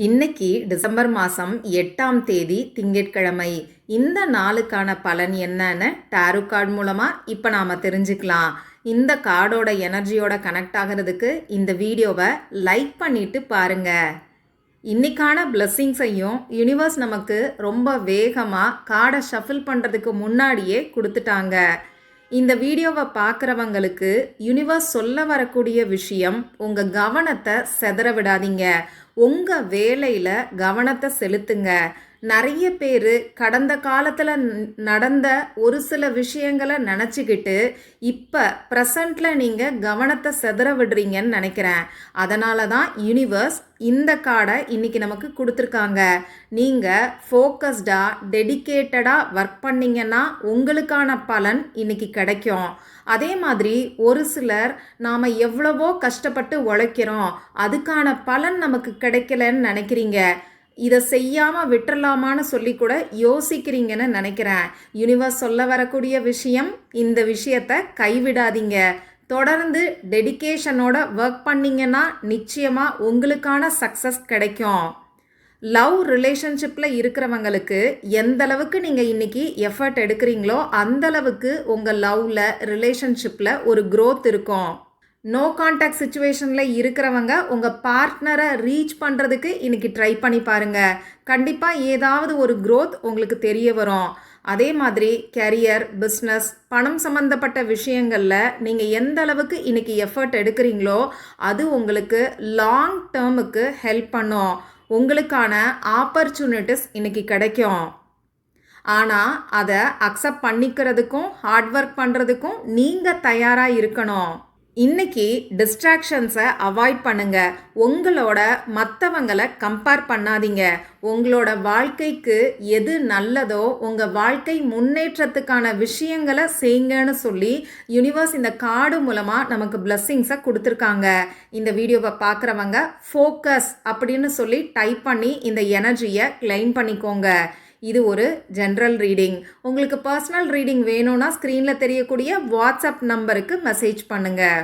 இன்னைக்கு டிசம்பர் மாதம் 8ஆம் தேதி திங்கட்கிழமை. இந்த நாளுக்கான பலன் என்னன்னு டாரோ கார்டு மூலமாக இப்போ நாம் தெரிஞ்சுக்கலாம். இந்த கார்டோட எனர்ஜியோட கனெக்ட் ஆகிறதுக்கு இந்த வீடியோவை லைக் பண்ணிட்டு பாருங்க. இன்னைக்கான பிளெஸ்ஸிங்ஸையும் யூனிவர்ஸ் நமக்கு ரொம்ப வேகமாக கார்டை ஷஃபில் பண்ணுறதுக்கு முன்னாடியே கொடுத்துட்டாங்க. இந்த வீடியோவை பார்க்குறவங்களுக்கு யூனிவர்ஸ் சொல்ல வரக்கூடிய விஷயம், உங்கள் கவனத்தை செதற விடாதீங்க, உங்கள் வேலையில் கவனத்தை செலுத்துங்க. நிறைய பேர் கடந்த காலத்தில் நடந்த ஒரு சில விஷயங்களை நினச்சிக்கிட்டு இப்போ ப்ரெசண்ட்டில் நீங்கள் கவனத்தை செதற விடுறீங்கன்னு நினைக்கிறேன். அதனால தான் யூனிவர்ஸ் இந்த கார்டை இன்றைக்கி நமக்கு கொடுத்துருக்காங்க. நீங்கள் ஃபோக்கஸ்டாக டெடிக்கேட்டடாக ஒர்க் பண்ணிங்கன்னா உங்களுக்கான பலன் இன்றைக்கி கிடைக்கும். அதே மாதிரி ஒரு சிலர் நாம் எவ்வளவோ கஷ்டப்பட்டு உழைக்கிறோம், அதுக்கான பலன் நமக்கு கிடைக்கலன்னு நினைக்கிறீங்க. இதை செய்யாமல் விட்டுறலாமான்னு சொல்லி கூட யோசிக்கிறீங்கன்னு நினைக்கிறேன். யூனிவர்ஸ் சொல்ல வரக்கூடிய விஷயம், இந்த விஷயத்தை கைவிடாதீங்க. தொடர்ந்து டெடிகேஷனோட ஒர்க் பண்ணிங்கன்னா நிச்சயமாக உங்களுக்கான சக்ஸஸ் கிடைக்கும். லவ் ரிலேஷன்ஷிப்பில் இருக்கிறவங்களுக்கு எந்த அளவுக்கு நீங்கள் இன்றைக்கி எஃபர்ட் எடுக்கிறீங்களோ அந்தளவுக்கு உங்கள் லவ்வில் ரிலேஷன்ஷிப்பில் ஒரு க்ரோத் இருக்கும். நோ கான்டாக்ட் சுச்சுவேஷனில் இருக்கிறவங்க உங்கள் பார்ட்னரை ரீச் பண்ணுறதுக்கு இன்றைக்கி ட்ரை பண்ணி பாருங்கள். கண்டிப்பாக ஏதாவது ஒரு க்ரோத் உங்களுக்கு தெரிய வரும். அதே மாதிரி கெரியர், பிஸ்னஸ், பணம் சம்மந்தப்பட்ட விஷயங்களில் நீங்கள் எந்த அளவுக்கு இன்றைக்கி எஃபர்ட் எடுக்கிறீங்களோ அது உங்களுக்கு லாங் டேர்முக்கு ஹெல்ப் பண்ணும். உங்களுக்கான ஆப்பர்ச்சுனிட்டிஸ் இன்றைக்கி கிடைக்கும். ஆனால் அதை அக்செப்ட் பண்ணிக்கிறதுக்கும் ஹார்ட் ஒர்க் பண்ணுறதுக்கும் நீங்கள் தயாராக இருக்கணும். இன்னைக்கு டிஸ்ட்ராக்ஷன்ஸை அவாய்ட் பண்ணுங்க. உங்களோட மற்றவங்களை கம்பேர் பண்ணாதீங்க. உங்களோட வாழ்க்கைக்கு எது நல்லதோ, உங்கள் வாழ்க்கை முன்னேற்றத்துக்கான விஷயங்களை செய்யுங்கன்னு சொல்லி யூனிவர்ஸ் இந்த கார்டு மூலமாக நமக்கு பிளெஸ்ஸிங்ஸை கொடுத்துருக்காங்க. இந்த வீடியோவை பார்க்குறவங்க ஃபோக்கஸ் அப்படின்னு சொல்லி டைப் பண்ணி இந்த எனர்ஜியை கிளைம் பண்ணிக்கோங்க. இது ஒரு ஜென்ரல் ரீடிங். உங்களுக்கு பர்சனல் ரீடிங் வேணும்னா ஸ்க்ரீனில் தெரியக்கூடிய வாட்ஸ்அப் நம்பருக்கு மெசேஜ் பண்ணுங்கள்.